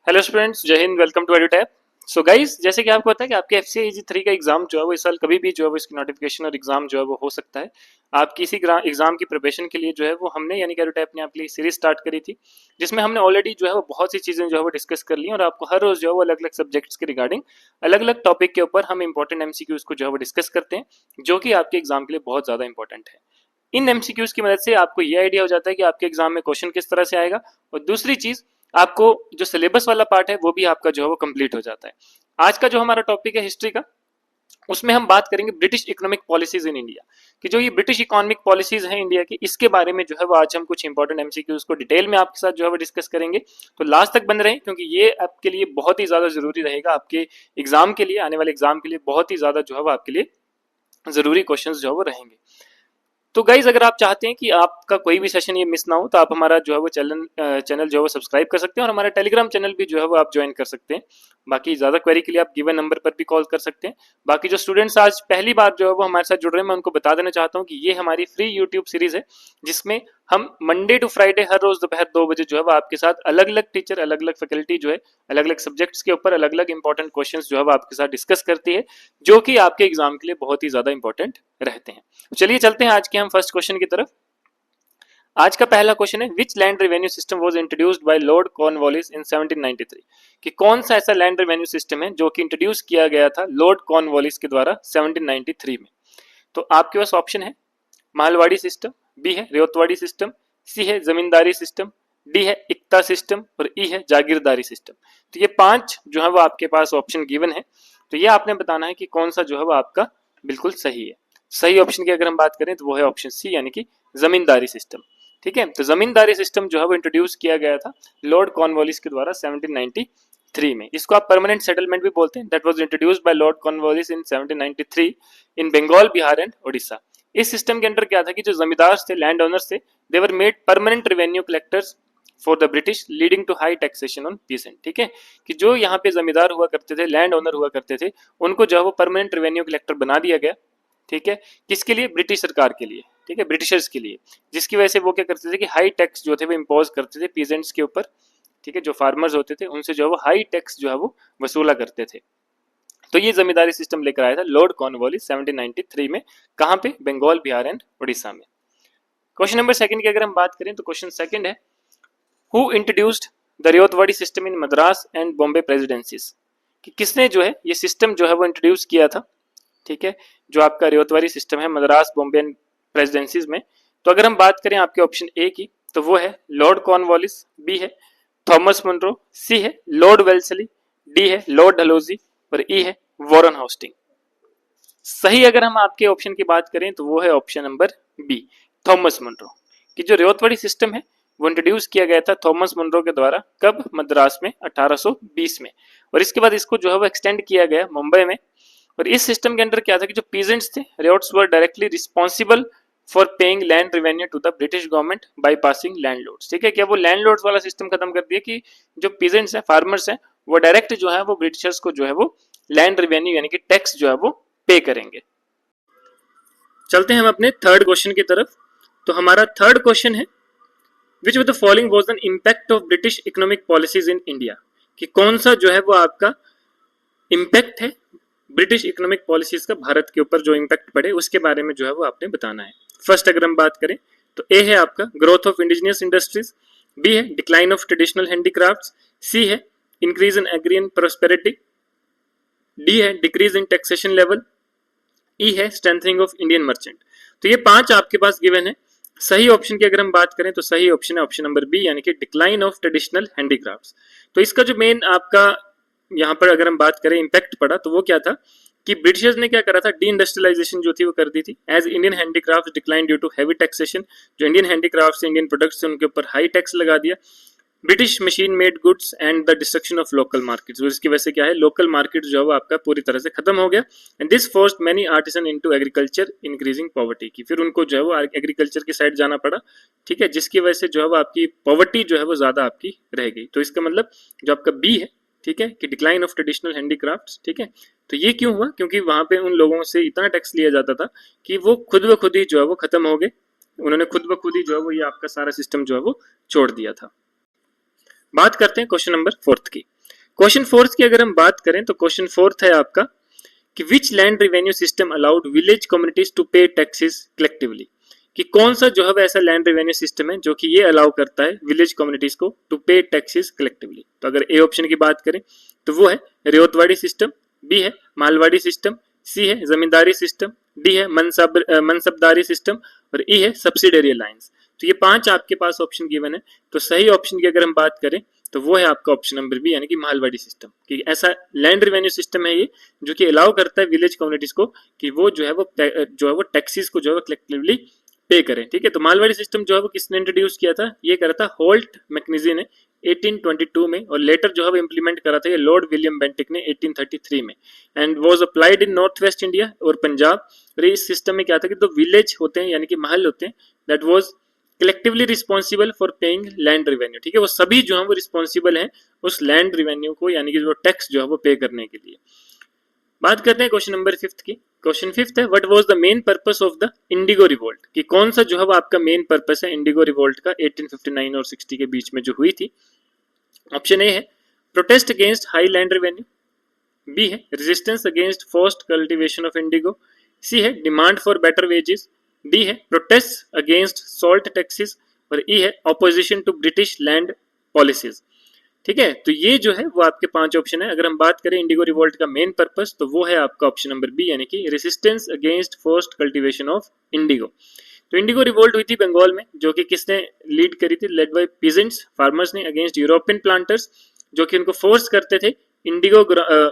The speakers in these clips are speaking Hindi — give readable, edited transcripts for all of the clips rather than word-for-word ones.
हेलो स्टूडेंट्स, जय Hind. Welcome to Edutap. So guys, जैसे कि आपको पता है कि आपके एफसीए EG3 का एग्जाम जो है वो इस साल कभी भी जो है वो इसकी नोटिफिकेशन और एग्जाम जो है वो हो सकता है। आप किसी एग्जाम की प्रिपरेशन के लिए जो है वो हमने यानी कि एडुटैप ने आपके लिए सीरीज स्टार्ट करी थी, जिसमें हमने ऑलरेडी जो है वो बहुत सी चीजें जो है वो डिस्कस कर ली और आपको हर रोज जो है वो अलग अलग सब्जेक्ट्स के रिगार्डिंग अलग अलग टॉपिक के ऊपर हम इंपॉर्टेंट एमसीक्यूज को जो है वो डिस्कस करते हैं, जो कि आपके एग्जाम के लिए बहुत ज्यादा इंपॉर्टेंट है। इन एमसीक्यूज की मदद से आपको ये आइडिया हो जाता है कि आपके एग्जाम में क्वेश्चन किस तरह से आएगा, और दूसरी चीज आपको जो सिलेबस वाला पार्ट है वो भी आपका जो है वो कंप्लीट हो जाता है। आज का जो हमारा टॉपिक है हिस्ट्री का, उसमें हम बात करेंगे ब्रिटिश इकोनॉमिक पॉलिसीज इन इंडिया, कि जो ये ब्रिटिश इकोनॉमिक पॉलिसीज हैं इंडिया की, इसके बारे में जो है वो आज हम कुछ इंपॉर्टेंट एमसीक्यूज को डिटेल में आपके साथ जो है वो डिस्कस करेंगे। तो लास्ट तक बन रहे, क्योंकि ये आपके लिए बहुत ही ज्यादा जरूरी रहेगा, आपके एग्जाम के लिए, आने वाले एग्जाम के लिए बहुत ही ज्यादा जो है वो आपके लिए जरूरी क्वेश्चन जो है वो रहेंगे। तो गाइज, अगर आप चाहते हैं कि आपका कोई भी सेशन ये मिस ना हो, तो आप हमारा जो है वो चैनल जो है वो सब्सक्राइब कर सकते हैं, और हमारा टेलीग्राम चैनल भी जो है वो आप ज्वाइन कर सकते हैं। बाकी ज्यादा क्वेरी के लिए आप गिवन नंबर पर भी कॉल कर सकते हैं। बाकी जो स्टूडेंट्स आज पहली बार जो है वो हमारे साथ जुड़ रहे हैं, मैं उनको बता देना चाहता हूँ कि ये हमारी फ्री यूट्यूब सीरीज है, जिसमें हम मंडे टू फ्राइडे हर रोज दोपहर 2 बजे जो है वो आपके साथ अलग अलग टीचर, अलग अलग फैकल्टी जो है अलग अलग सब्जेक्ट्स के ऊपर अलग अलग इंपॉर्टेंट क्वेश्चन जो है वो आपके साथ डिस्कस करती है, जो कि आपके एग्जाम के लिए बहुत ही ज्यादा इंपॉर्टेंट रहते हैं। चलिए चलते हैं आज के हम फर्स्ट क्वेश्चन की तरफ। आज का पहला क्वेश्चन है, which land revenue system was introduced by Lord Cornwallis in 1793। कि कौन सा ऐसा लैंड रेवेन्यू सिस्टम है जो कि इंट्रोड्यूस किया गया था लॉर्ड कॉर्नवालिस के द्वारा 1793 में। तो आपके पास ऑप्शन है मालवाड़ी सिस्टम, बी है रेवतवाड़ी सिस्टम, सी है जमींदारी सिस्टम, डी है इक्ता सिस्टम, और ई है जागीरदारी सिस्टम। तो ये 5 जो है वो आपके पास ऑप्शन गिवन है। तो ये आपने बताना है कि कौन सा जो है वो आपका बिल्कुल सही है। सही ऑप्शन की अगर हम बात करें तो वो है ऑप्शन सी, यानी कि जमींदारी सिस्टम। ठीक है, तो जमींदारी सिस्टम जो है वो इंट्रोड्यूस किया गया था लॉर्ड कॉर्नवालिस के द्वारा 1793 में। इसको आप परमानेंट सेटलमेंट भी बोलते हैं। That was introduced by Lord Cornwallis in 1793 in Bengal, Bihar and Odisha. इस सिस्टम के अंडर क्या था कि जो जमींदार थे, लैंड ओनर्स थे, they were made permanent revenue collectors for the British, leading to high taxation on peasant. ठीक है, कि जो यहाँ पे जमींदार हुआ करते थे, लैंड ओनर हुआ करते थे, उनको जो है वो परमानेंट रेवेन्यू कलेक्टर बना दिया गया। ठीक है, किसके लिए? ब्रिटिश सरकार के लिए। ठीक है, ब्रिटिशर्स के लिए, जिसकी वजह से वो क्या करते थे कि हाई टैक्स जो थे वो इम्पोज करते थे पीजेंट्स के ऊपर। ठीक है, जो फार्मर्स होते थे उनसे जो है वो हाई टैक्स जो है वो वसूला करते थे। तो ये जमींदारी सिस्टम लेकर आया था लॉर्ड कॉर्नवालिस 1793 में। कहां पे? बंगाल, बिहार एंड उड़ीसा में। क्वेश्चन नंबर सेकंड की अगर हम बात करें तो क्वेश्चन सेकंड है, who introduced the Ryotwari system in Madras and Bombay presidencies. कि किसने जो है ये सिस्टम जो है वो इंट्रोड्यूस किया था। ठीक है, जो आपका रेवतवाड़ी सिस्टम है मद्रास, बॉम्बे एंड प्रेसिडेंसीज में। तो अगर हम बात करें आपके ऑप्शन ए की, तो वो है लॉर्ड कॉर्नवालिस, बी है थॉमस मुनरो, सी है लॉर्ड वेल्सली, डी है लॉर्ड डलहौजी, और ई है वॉरेन हास्टिंग। सही अगर हम आपके ऑप्शन की बात करें तो वो है option number b, Thomas Munro. कि जो रेवतवाड़ी सिस्टम है वो इंट्रोड्यूस किया गया था थॉमस मुनरो के द्वारा। कब? मद्रास में 1820 में। और इसके बाद इसको जो है वो एक्सटेंड किया गया मुंबई में। और इस सिस्टम के अंदर क्या था कि जो पीजेंट्स थे, ryots were directly responsible for paying land revenue to the British government by passing landlords. ठीक है, क्या वो लैंडलॉर्ड्स वाला सिस्टम खत्म कर दिया कि जो पीजेंट्स हैं, फार्मर्स हैं, वो डायरेक्ट जो है वो ब्रिटिशर्स को जो है वो लैंड रेवेन्यू यानी कि टैक्स जो है वो पे करेंगे। चलते हैं हम अपने थर्ड क्वेश्चन की तरफ। तो हमारा थर्ड क्वेश्चन है, which of the following was an impact of British economic policies in India. कि कौन सा जो है वो आपका इंपैक्ट है ब्रिटिश इकोनॉमिक पॉलिसीज का भारत के ऊपर, जो इंपैक्ट पड़े उसके बारे में जो है वो आपने बताना है। फर्स्ट अगर हम बात करें तो ए है आपका growth of indigenous industries, b है decline of traditional handicrafts, c है increase in agrarian prosperity, d है decrease in taxation level, e है स्ट्रेंथनिंग ऑफ इंडियन मर्चेंट। तो ये 5 आपके पास गिवन है। सही ऑप्शन की अगर हम बात करें तो सही ऑप्शन है ऑप्शन नंबर बी, यानी कि डिक्लाइन ऑफ ट्रेडिशनल हैंडीक्राफ्ट्स। तो इसका जो मेन आपका यहाँ पर अगर हम बात करें इम्पैक्ट पड़ा, तो वो क्या था कि ब्रिटिशर्स ने क्या करा था, डी इंडस्ट्रियलाइजेशन जो थी वो कर दी थी। As Indian handicraft decline due to heavy taxation, जो इंडियन हैंडीक्राफ्ट इंडियन प्रोडक्ट्स उनके ऊपर हाई टैक्स लगा दिया। British machine made goods and the destruction of local markets, इसकी वजह से क्या है, लोकल मार्केट जो है वो आपका पूरी तरह से खत्म हो गया। And this forced many artisan into agriculture, increasing poverty. की फिर उनको जो है वो एग्रीकल्चर की साइड जाना पड़ा। ठीक है, जिसकी वजह से जो है वो आपकी पॉवर्टी जो है वो ज्यादा आपकी रह गई। तो इसका मतलब जो आपका बी है, ठीक है, कि डिक्लाइन ऑफ ट्रेडिशनल हैंडीक्राफ्ट्स। ठीक है, तो ये क्यों हुआ? क्योंकि वहां पे उन लोगों से इतना टैक्स लिया जाता था कि वो खुद ब खुद ही जो है वो खत्म हो गए। उन्होंने खुद ब खुद ही जो है वो ये आपका सारा सिस्टम जो है वो छोड़ दिया था। बात करते हैं क्वेश्चन नंबर 4 की। क्वेश्चन फोर्थ की अगर हम बात करें तो क्वेश्चन फोर्थ है आपका कि which land revenue system allowed village communities to pay taxes collectively, कि कौन सा जो है वो ऐसा लैंड रेवेन्यू सिस्टम है जो कि ये अलाउ करता है विलेज कम्युनिटीज को टू पे टैक्सेस कलेक्टिवली। तो अगर ए ऑप्शन की बात करें तो वो है रेवतवाड़ी सिस्टम, बी है मालवाड़ी सिस्टम, सी है जमींदारी सिस्टम, डी है मनसबदारी सिस्टम और ई है सब्सिडरी अलायंस। तो ये 5 आपके पास ऑप्शन गिवन है। तो सही ऑप्शन की अगर हम बात करें तो वो है आपका ऑप्शन नंबर बी, यानी कि मालवाड़ी सिस्टम, कि ऐसा लैंड रेवेन्यू सिस्टम है ये जो कि अलाउ करता है विलेज कम्युनिटीज को कि वो जो है वो टैक्सेस को जो है वो कलेक्टिवली पे करें। ठीक है, तो मालवाड़ी सिस्टम जो है वो किसने इंट्रोड्यूस किया था, ये करा था होल्ट मैकेनिजी ने 1822 में, और लेटर जो है वो इंप्लीमेंट करा था ये लॉर्ड विलियम बेंटिक ने 1833 में, and was applied in north west India और पंजाब। और इस सिस्टम में क्या था कि तो विलेज होते हैं यानी कि महल होते हैं, that was collectively responsible for paying land revenue. ठीक है, वो सभी जो है वो रिस्पॉन्सिबल हैं उस लैंड रेवेन्यू को यानी कि जो टैक्स जो है वो पे करने के लिए। बात करते हैं क्वेश्चन नंबर 5 की। क्वेश्चन 5 है what was the main purpose of the Indigo revolt, कि कौन सा जो है वो आपका मेन पर्पस है इंडिगो रिवोल्ट का 1859 और 60 के बीच में जो हुई थी। ऑप्शन ए है protest against high land revenue, B है resistance against forced cultivation of indigo, C है demand for better wages, D है प्रोटेस्ट अगेंस्ट सॉल्ट टैक्सेस और ई है opposition to British land policies. ठीक है, तो ये जो है वो आपके 5 ऑप्शन है। अगर हम बात करें इंडिगो रिवोल्ट का मेन पर्पस तो वो है आपका ऑप्शन नंबर बी, यानी कि resistance against forced cultivation of Indigo. तो इंडिगो रिवोल्ट हुई थी बंगाल में, जो कि किसने लीड करी थी, लेड बाय पीजेंट्स फार्मर्स ने अगेंस्ट यूरोपियन प्लांटर्स, जो कि उनको फोर्स करते थे इंडिगो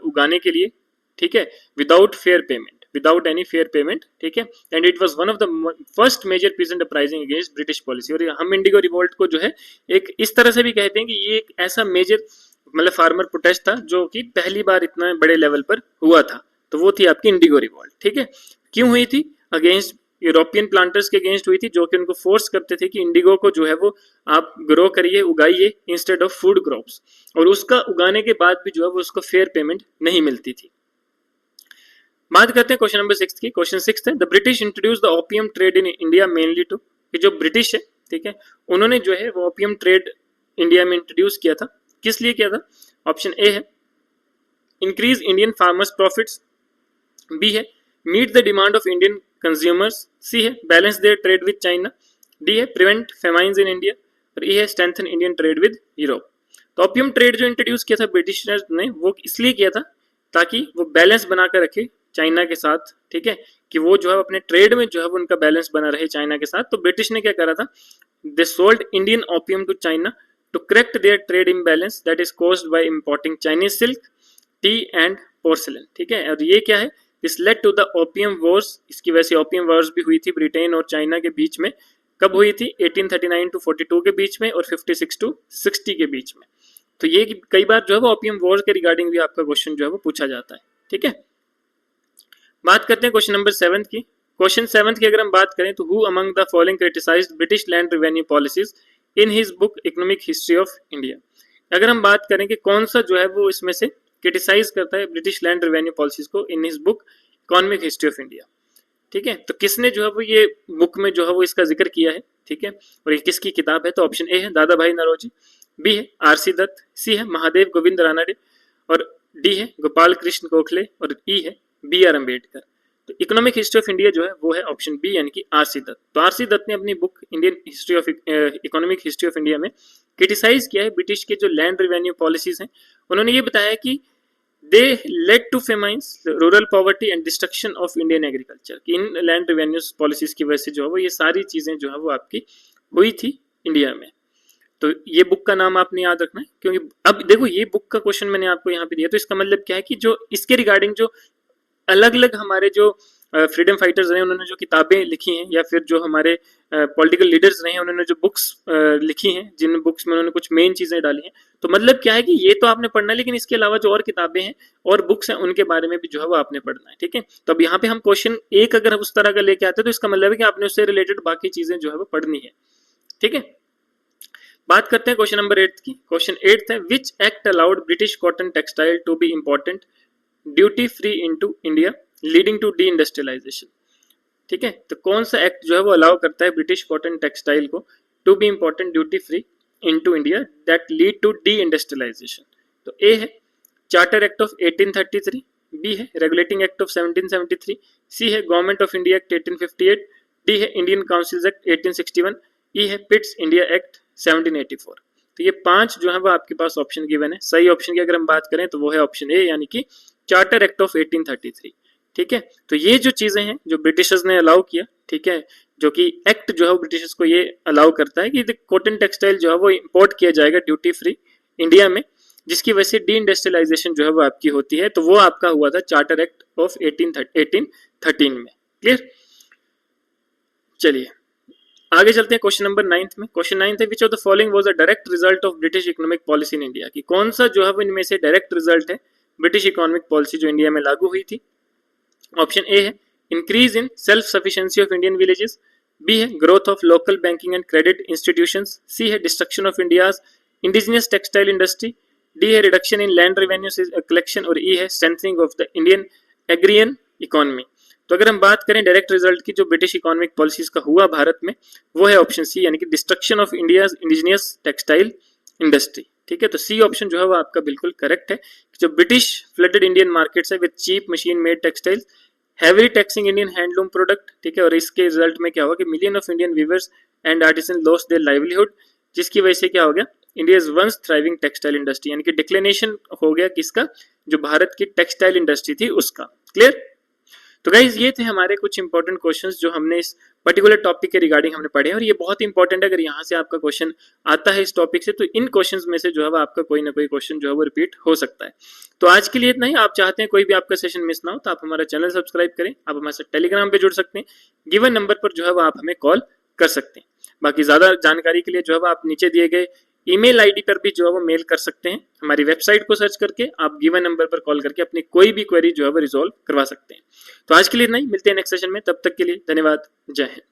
उगाने के लिए। ठीक है, without fair payment, without any fair payment. ठीक है, and it was one of the first major peasant uprising against British policy. और हम इंडिगो रिवोल्ट को जो है एक इस तरह से भी कहते हैं कि ये एक ऐसा मेजर मतलब फार्मर प्रोटेस्ट था जो कि पहली बार इतना बड़े लेवल पर हुआ था। तो वो थी आपकी इंडिगो रिवोल्ट। ठीक है, क्यों हुई थी, अगेंस्ट यूरोपियन प्लांटर्स के अगेंस्ट हुई थी, जो कि उनको फोर्स करते थे कि इंडिगो को जो है वो आप ग्रो करिए, उगाइए इंस्टेड ऑफ फूड क्रॉप्स, और उसका उगाने के बाद भी जो है वो उसको फेयर पेमेंट नहीं मिलती थी। बात करते हैं क्वेश्चन नंबर 6 की। क्वेश्चन 6 है the British introduce the opium trade in India mainly to, कि जो ब्रिटिश है ठीक है उन्होंने जो है वो ओपियम ट्रेड इंडिया में इंट्रोड्यूस किया था, किस लिए किया था। ऑप्शन ए है increase Indian farmers profits, B है meet the demand of Indian consumers, C है balance their trade with China, D है प्रिवेंट फेमाइंस इन इंडिया और ई है strengthen Indian trade with Europe. तो ओपियम ट्रेड जो इंट्रोड्यूस किया था ब्रिटिशर्स ने वो इसलिए किया था ताकि वो बैलेंस बनाकर रखे चाइना के साथ। ठीक है, कि वो जो है अपने ट्रेड में जो है वो उनका बैलेंस बना रहे चाइना के साथ। तो ब्रिटिश ने क्या करा था, they sold Indian opium to China to correct their trade imbalance that is caused by importing Chinese silk, tea and porcelain. ठीक है, और ये क्या है, this led to the opium wars. इसकी वजह से ओपियम वॉर्स भी हुई थी ब्रिटेन और चाइना के बीच में। कब हुई थी, 1839 टू 42 के बीच में और 56 टू 60 के बीच में। तो ये कई बार जो है वो ओपियम वॉर्स के रिगार्डिंग भी आपका क्वेश्चन जो है वो पूछा जाता है। ठीक है, बात करते हैं क्वेश्चन नंबर 7 की। क्वेश्चन 7 की अगर हम बात करें तो who among the following criticised British land revenue policies in his book economic history of India. अगर हम बात करें कि कौन सा जो है वो इसमें से क्रिटिसाइज करता है ब्रिटिश लैंड रेवेन्यू पॉलिसीज को in his book economic history of India. ठीक है, तो किसने जो है वो ये बुक में जो है वो इसका जिक्र किया है। ठीक है, और ये किसकी किताब है, तो ऑप्शन ए है दादा भाई नौरोजी, बी है आरसी दत्त, सी है महादेव गोविंद रानडे और डी है गोपाल कृष्ण गोखले और ई है बी आर अम्बेडकर। तो इकोनॉमिक हिस्ट्री ऑफ इंडिया जो है वो है ऑप्शन बी, यानी कि आरसी दत्त। तो आरसी दत्त ने अपनी book Indian history of economic history of India में क्रिटिसाइज किया है ब्रिटिश के जो लैंड रेवेन्यू पॉलिसीज हैं। उन्होंने ये बताया कि they led to famines, rural poverty and destruction of Indian agriculture, कि इन लैंड रेवेन्यू पॉलिसीज की वजह से जो है वो ये सारी चीजें जो है वो आपकी हुई थी इंडिया में। तो ये बुक का नाम आपने याद रखना है, क्योंकि अब देखो ये बुक का क्वेश्चन मैंने आपको यहाँ पे दिया, तो इसका मतलब क्या है कि जो इसके रिगार्डिंग जो अलग अलग हमारे जो फ्रीडम फाइटर्स रहे उन्होंने जो किताबें लिखी हैं, या फिर जो हमारे पॉलिटिकल लीडर्स रहे हैं उन्होंने जो बुक्स लिखी हैं, जिन बुक्स में उन्होंने कुछ मेन चीजें डाली हैं, तो मतलब क्या है कि ये तो आपने पढ़ना है, लेकिन इसके अलावा जो और किताबें हैं और बुक्स हैं उनके बारे में भी जो है वो आपने पढ़ना है। ठीक है, तो अब यहाँ पे हम क्वेश्चन एक अगर उस तरह का लेके आते हैं तो इसका मतलब है कि आपने उससे रिलेटेड बाकी चीजें जो है वो पढ़नी है। ठीक है, बात करते हैं क्वेश्चन नंबर 8 की। क्वेश्चन 8 है which act allowed British cotton textile to be important duty free into India leading to deindustrialization. ठीक है, तो कौन सा एक्ट जो है वो अलाउ करता है ब्रिटिश कॉटन टेक्सटाइल को to be important duty free into India that lead to deindustrialization. तो ए है चार्टर एक्ट ऑफ 1833, बी है रेगुलेटिंग एक्ट ऑफ 1773, सी है government of India act 1858, d है इंडियन काउंसिल्स एक्ट 1861, ई है पिट्स इंडिया एक्ट 1784। तो ये 5 जो है वो आपके पास ऑप्शन गिवन है। सही ऑप्शन की अगर हम बात करें तो वो है ऑप्शन ए, यानी कि चार्टर एक्ट ऑफ 1833। ठीक है, तो ये जो चीजें हैं जो ब्रिटिशर्स ने अलाउ किया, ठीक है, जो कि एक्ट जो है वो ब्रिटिशर्स को ये अलाउ करता है कि कॉटन टेक्सटाइल जो है वो इंपोर्ट किया जाएगा ड्यूटी फ्री इंडिया में, जिसकी वजह से डी इंडस्ट्रियलाइजेशन जो है वो आपकी होती है। तो वो आपका हुआ था चार्टर एक्ट ऑफ 1813 में। क्लियर, चलिए आगे चलते हैं क्वेश्चन नंबर 9 में। क्वेश्चन 9 है, which of the following was a direct result of British economic policy in India, कि कौन सा जो है वो इनमें से डायरेक्ट रिजल्ट है ब्रिटिश इकोनॉमिक पॉलिसी जो इंडिया में लागू हुई थी। ऑप्शन ए है increase in self sufficiency of Indian villages, B है growth of local banking and credit institutions, C है destruction of India's indigenous textile industry, D है reduction in land revenue collection, और ई है strengthening of the Indian agrarian economy. तो अगर हम बात करें डायरेक्ट रिजल्ट की जो ब्रिटिश इकोनॉमिक पॉलिसीज का हुआ भारत में, वो है ऑप्शन सी, यानी कि destruction of India's indigenous textile industry. ठीक है, तो सी ऑप्शन जो है वो आपका बिल्कुल करेक्ट है। जो ब्रिटिश फ्लडेड इंडियन मार्केट्स है with cheap machine made textiles, heavily taxing Indian handloom product. ठीक है, और इसके रिजल्ट में क्या हुआ कि million of Indian weavers and artisan lost their livelihood, जिसकी वजह से क्या हो गया, India's once thriving textile industry, यानी कि डिक्लिनेशन हो गया किसका, जो भारत की टेक्सटाइल इंडस्ट्री थी उसका। क्लियर, तो गाइज ये थे हमारे कुछ इंपॉर्टेंट क्वेश्चंस जो हमने इस पर्टिकुलर टॉपिक के रिगार्डिंग हमने पढ़े, और ये बहुत इंपॉर्टेंट है। अगर यहाँ से आपका क्वेश्चन आता है इस टॉपिक से, तो इन क्वेश्चंस में से जो है वो आपका कोई ना कोई क्वेश्चन जो है वो रिपीट हो सकता है। तो आज के लिए इतना ही। आप चाहते हैं कोई भी आपका सेशन मिस ना हो तो आप हमारा चैनल सब्सक्राइब करें, आप हमारे साथ टेलीग्राम पे जुड़ सकते हैं, गिवन नंबर पर जो है वो आप हमें कॉल कर सकते हैं। बाकी ज्यादा जानकारी के लिए जो है वो आप नीचे दिए गए ईमेल आईडी पर भी जो है वो मेल कर सकते हैं। हमारी वेबसाइट को सर्च करके आप गिवन नंबर पर कॉल करके अपनी कोई भी क्वेरी जो है वो रिजॉल्व करवा सकते हैं। तो आज के लिए नहीं, मिलते हैं नेक्स्ट सेशन में, तब तक के लिए धन्यवाद, जय हिंद।